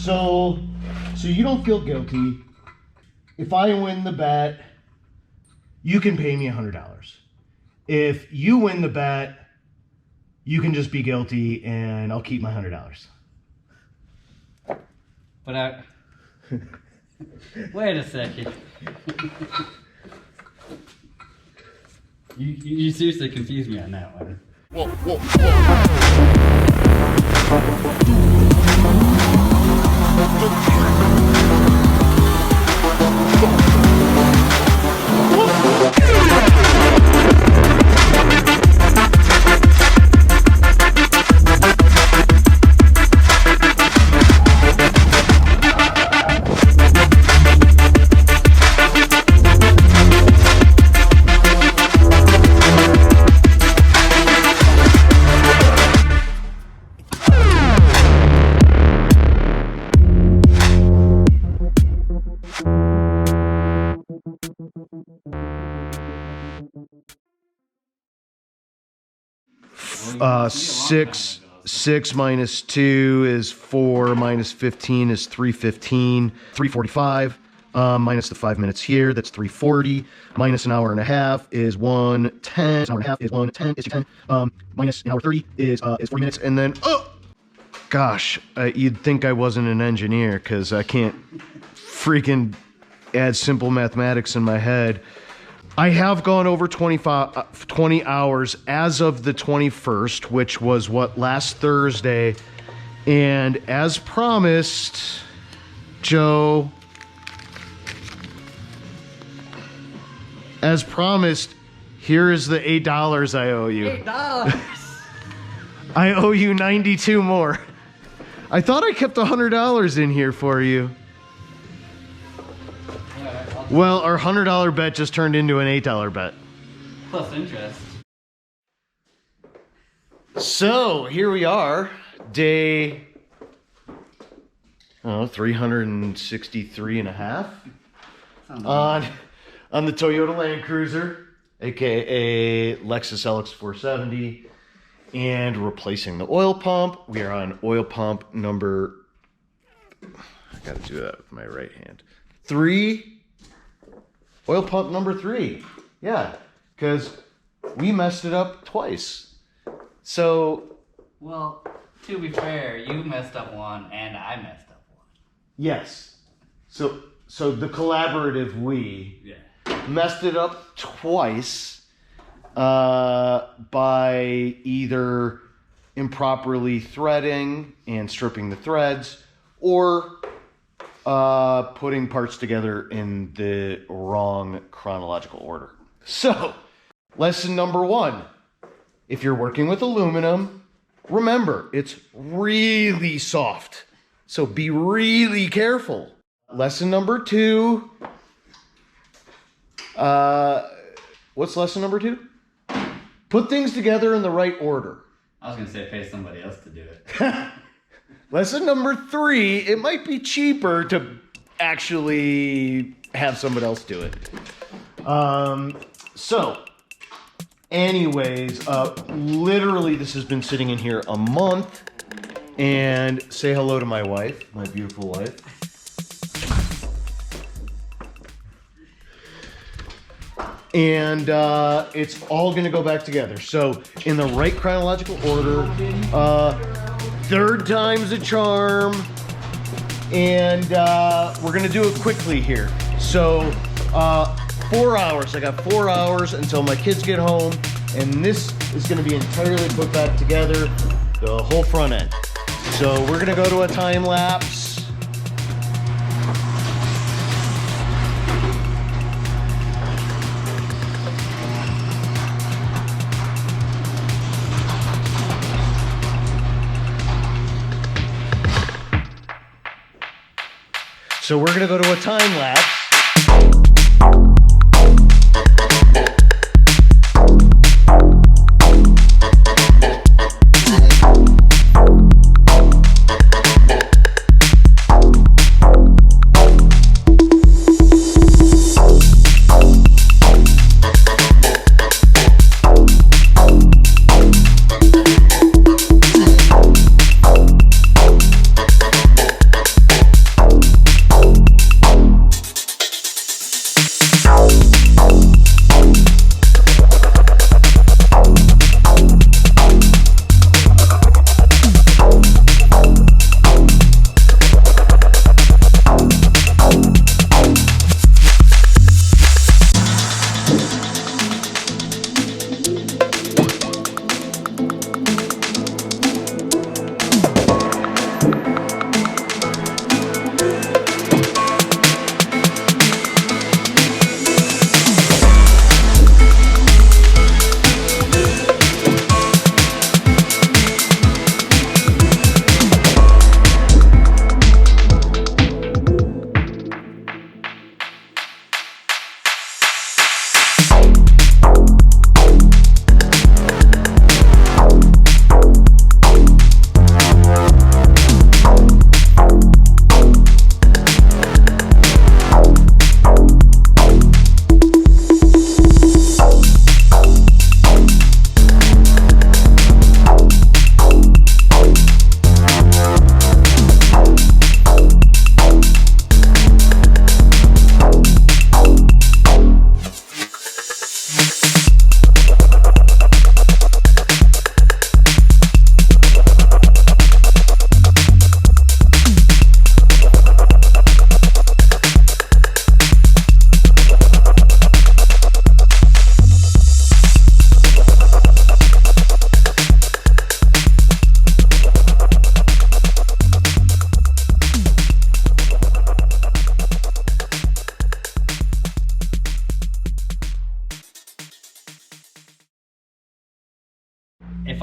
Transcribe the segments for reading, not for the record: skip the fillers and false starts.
So you don't feel guilty. If I win the bet, you can pay me $100. If you win the bet, you can just be guilty and I'll keep my $100. But wait a second. You seriously confused me on that one. Whoa. Six minus 2 is 4, minus 15 is 315, 345, minus the 5 minutes here, that's 340, minus an hour and a half is 110, an hour and a half is 110, is 210, minus an hour 30 is 40 minutes, and then, oh, gosh, you'd think I wasn't an engineer, because I can't freaking add simple mathematics in my head. I have gone over 20 hours as of the 21st, which was last Thursday. And as promised, Joe, here is the $8 I owe you. $8? I owe you 92 more. I thought I kept $100 in here for you. Well, our $100 bet just turned into an $8 bet. Plus interest. So, here we are, day 363 and a half on the Toyota Land Cruiser, aka Lexus LX 470, and replacing the oil pump. We are on oil pump number, I gotta do that with my right hand, 3. Oil pump number 3. Yeah, because we messed it up twice. So... Well, to be fair, you messed up one and I messed up one. Yes. So the collaborative we messed it up twice by either improperly threading and stripping the threads, or putting parts together in the wrong chronological order. So, lesson number 1. If you're working with aluminum, remember, it's really soft. So be really careful. Lesson number 2. What's lesson number 2? Put things together in the right order. I was going to say pay somebody else to do it. Lesson number 3, it might be cheaper to actually have somebody else do it. So, anyways, literally this has been sitting in here a month. And say hello to my wife, my beautiful wife. And it's all going to go back together. So, in the right chronological order, 3rd time's a charm, and we're gonna do it quickly here. So 4 hours, I got 4 hours until my kids get home, and this is gonna be entirely put back together, the whole front end. So we're gonna go to a time lapse. So we're gonna go to a time lapse.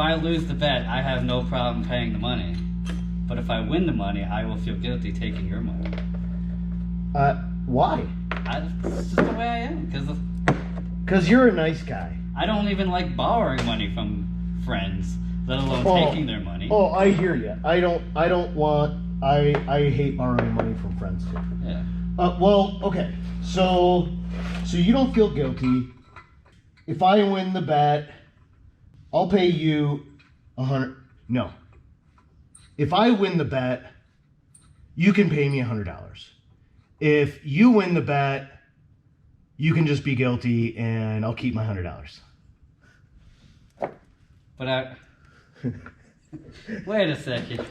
I lose the bet, I have no problem paying the money. But if I win the money, I will feel guilty taking your money. Why? It's just the way I am. Because you're a nice guy. I don't even like borrowing money from friends, let alone taking their money. Oh, I hear you. I hate borrowing money from friends too. Yeah. Well, okay. So you don't feel guilty. If I win the bet, I'll pay you $100. No. If I win the bet, you can pay me $100. If you win the bet, you can just be guilty and I'll keep my $100. But wait a second.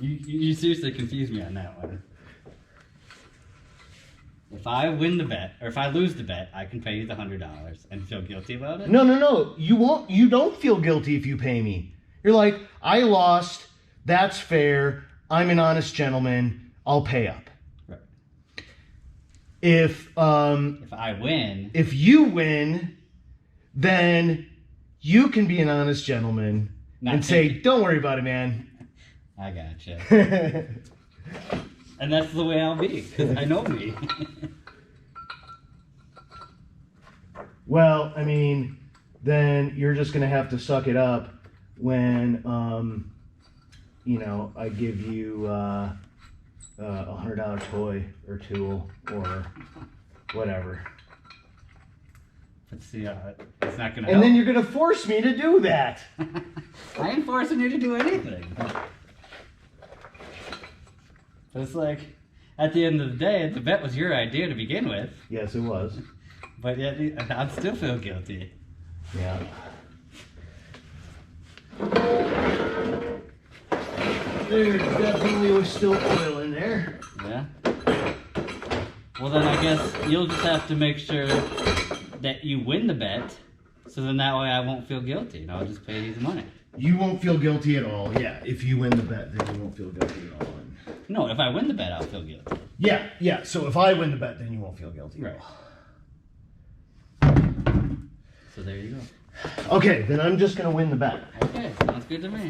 You seriously confused me on that one. If I win the bet, or if I lose the bet, I can pay you the $100 and feel guilty about it? No. You won't. You don't feel guilty if you pay me. You're like, I lost. That's fair. I'm an honest gentleman. I'll pay up. Right. If I win, if you win, then you can be an honest gentleman and say, "Don't worry about it, man." I gotcha. And that's the way I'll be, because I know me. Well, I mean, then you're just gonna have to suck it up when, I give you a $100 toy or tool or whatever. But see, it's not gonna. And then you're gonna force me to do that. I ain't forcing you to do anything. But it's like, at the end of the day, the bet was your idea to begin with. Yes, it was. But yet, I'd still feel guilty. Yeah. There definitely was still oil in there. Yeah? Well, then I guess you'll just have to make sure that you win the bet, so then that way I won't feel guilty, and I'll just pay you the money. You won't feel guilty at all. Yeah, if you win the bet, then you won't feel guilty at all. No, if I win the bet, I'll feel guilty. Yeah. So if I win the bet, then you won't feel guilty. Right. So there you go. Okay, then I'm just gonna win the bet. Okay, sounds good to me.